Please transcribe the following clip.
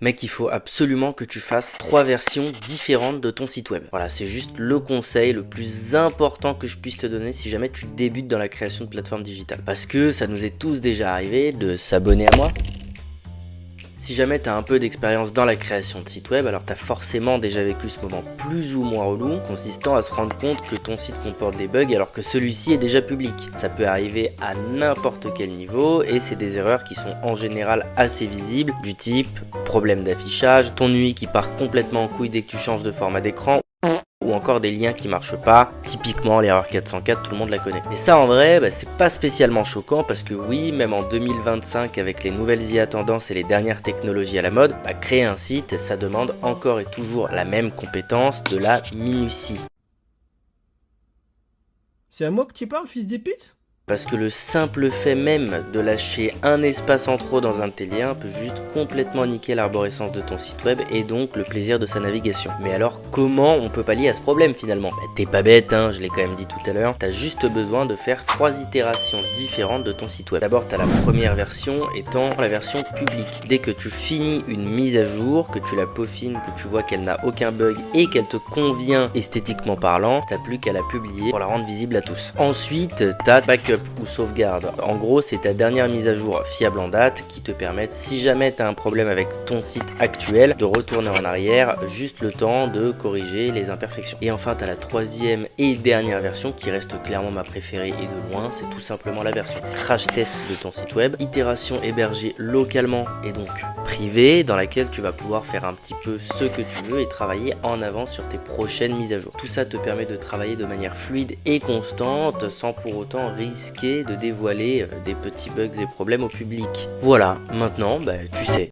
Mec, il faut absolument que tu fasses 3 versions différentes de ton site web. Voilà, c'est juste le conseil le plus important que je puisse te donner si jamais tu débutes dans la création de plateformes digitales. Parce que ça nous est tous déjà arrivé de s'abonner à moi. Si jamais tu as un peu d'expérience dans la création de site web, alors tu as forcément déjà vécu ce moment plus ou moins relou, consistant à se rendre compte que ton site comporte des bugs alors que celui-ci est déjà public. Ça peut arriver à n'importe quel niveau et c'est des erreurs qui sont en général assez visibles, du type problème d'affichage, ton UI qui part complètement en couille dès que tu changes de format d'écran, ou encore des liens qui marchent pas, typiquement l'erreur 404, tout le monde la connaît. Mais ça en vrai, c'est pas spécialement choquant parce que oui, même en 2025 avec les nouvelles IA tendances et les dernières technologies à la mode, créer un site, ça demande encore et toujours la même compétence de la minutie. C'est à moi que tu parles, fils des putes? Parce que le simple fait même de lâcher un espace en trop dans un de tes liens peut juste complètement niquer l'arborescence de ton site web et donc le plaisir de sa navigation. Mais alors comment on peut pallier à ce problème finalement? T'es pas bête, hein, je l'ai quand même dit tout à l'heure, t'as juste besoin de faire 3 itérations différentes de ton site web. D'abord t'as la première version étant la version publique. Dès que tu finis une mise à jour, que tu la peaufines, que tu vois qu'elle n'a aucun bug et qu'elle te convient esthétiquement parlant, t'as plus qu'à la publier pour la rendre visible à tous. Ensuite t'as backup ou sauvegarde. En gros, c'est ta dernière mise à jour fiable en date qui te permet, si jamais tu as un problème avec ton site actuel, de retourner en arrière juste le temps de corriger les imperfections. Et enfin, tu as la troisième et dernière version qui reste clairement ma préférée et de loin, c'est tout simplement la version crash test de ton site web, itération hébergée localement et donc privée, dans laquelle tu vas pouvoir faire un petit peu ce que tu veux et travailler en avance sur tes prochaines mises à jour. Tout ça te permet de travailler de manière fluide et constante sans pour autant risquer de dévoiler des petits bugs et problèmes au public. Voilà, maintenant, tu sais.